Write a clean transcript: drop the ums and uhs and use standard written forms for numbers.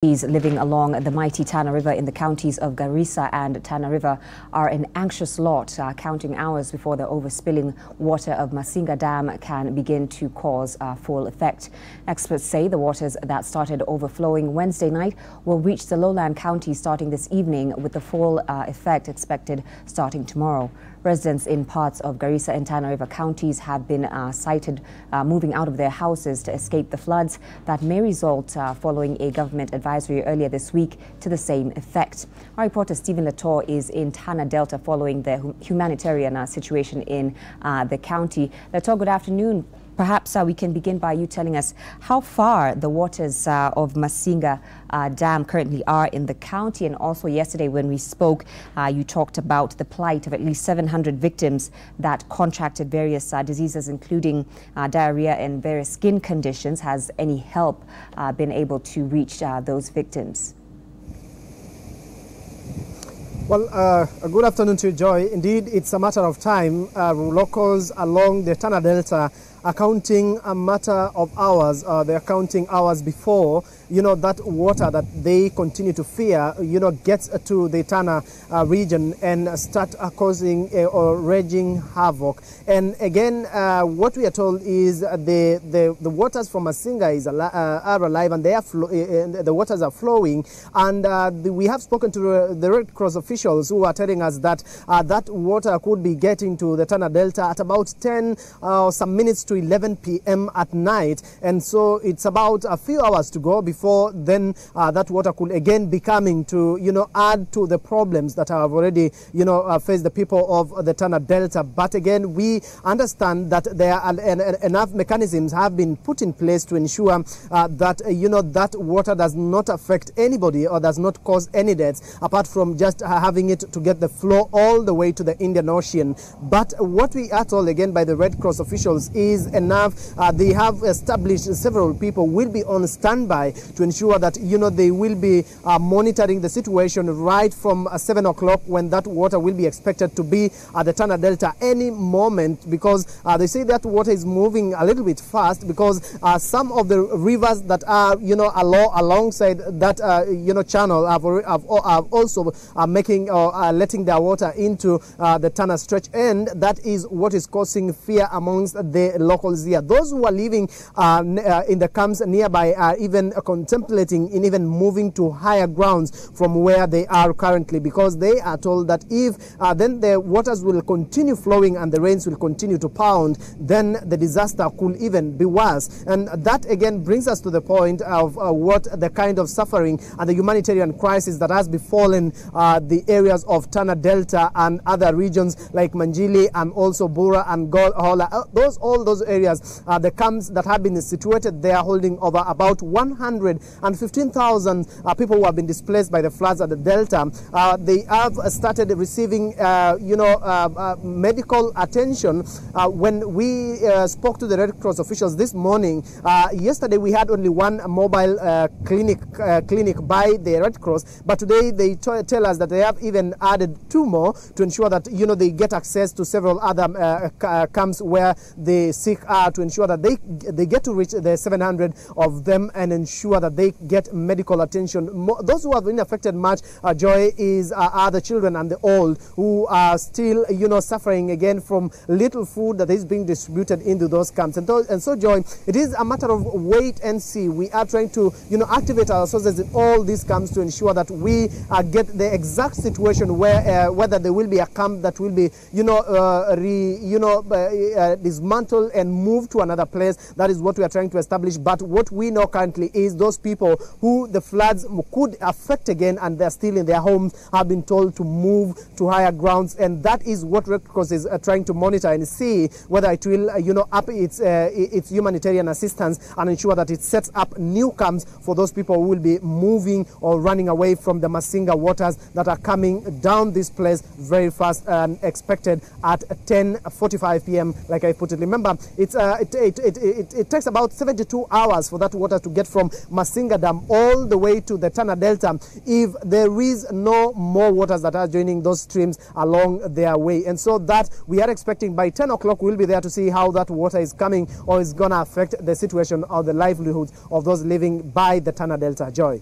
Living along the mighty Tana River in the counties of Garissa and Tana River are an anxious lot, counting hours before the overspilling water of Masinga Dam can begin to cause full effect. Experts say the waters that started overflowing Wednesday night will reach the lowland counties starting this evening, with the full effect expected starting tomorrow. Residents in parts of Garissa and Tana River counties have been cited moving out of their houses to escape the floods that may result following a government advisory earlier this week to the same effect. Our reporter Stephen Latour is in Tana Delta following the humanitarian situation in the county. Latour, good afternoon. Perhaps we can begin by you telling us how far the waters of Masinga Dam currently are in the county. And also yesterday when we spoke, you talked about the plight of at least 700 victims that contracted various diseases, including diarrhea and various skin conditions. Has any help been able to reach those victims? Well, good afternoon to you, Joy. Indeed, it's a matter of time. Locals along the Tana Delta are counting a matter of hours. They're counting hours before, that water that they continue to fear, gets to the Tana region and start causing or raging havoc. And again, what we are told is the waters from Masinga are alive, and they are the waters are flowing. And we have spoken to the Red Cross officials who are telling us that that water could be getting to the Tana Delta at about 10 some minutes to 11 p.m. at night, and so it's about a few hours to go before then that water could again be coming to add to the problems that have already faced the people of the Tana Delta. But again, we understand that there are enough mechanisms have been put in place to ensure that that water does not affect anybody or does not cause any deaths, apart from just having it to get the flow all the way to the Indian Ocean. But what we are told again by the Red Cross officials is enough. They have established several people will be on standby to ensure that they will be monitoring the situation right from 7 o'clock, when that water will be expected to be at the Tana Delta any moment, because they say that water is moving a little bit fast, because some of the rivers that are alongside that channel have also making or letting their water into the Tana stretch, and that is what is causing fear amongst the locals here. Those who are living in the camps nearby are even contemplating in even moving to higher grounds from where they are currently, because they are told that if then the waters will continue flowing and the rains will continue to pound, then the disaster could even be worse. And that again brings us to the point of what the kind of suffering and the humanitarian crisis that has befallen the areas of Tana Delta and other regions like Manjili and also Bura and Hola. All those areas, the camps that have been situated there, holding over about 115,000 people who have been displaced by the floods at the Delta. They have started receiving, medical attention. When we spoke to the Red Cross officials this morning, yesterday we had only one mobile clinic by the Red Cross, but today they tell us that they have even added 2 more to ensure that they get access to several other camps where the sick are, to ensure that they get to reach the 700 of them and ensure that they get medical attention. Those who have been affected much, Joy, are the children and the old, who are still suffering again from little food that is being distributed into those camps. And so, Joy, it is a matter of wait and see. We are trying to activate our resources in all these camps to ensure that we get the exact situation where whether there will be a camp that will be dismantled and moved to another place. That is what we are trying to establish. But what we know currently is those people who the floods could affect again and they're still in their homes have been told to move to higher grounds, and that is what Red Cross is trying to monitor and see whether it will up its humanitarian assistance and ensure that it sets up new camps for those people who will be moving or running away from the Masinga waters that are coming down this place very fast and expected at 10:45 p.m. like I put it. Remember, it takes about 72 hours for that water to get from Masinga Dam all the way to the Tana Delta if there is no more waters that are joining those streams along their way. And so that we are expecting by 10 o'clock we'll be there to see how that water is coming or is going to affect the situation or the livelihoods of those living by the Tana Delta. Joy.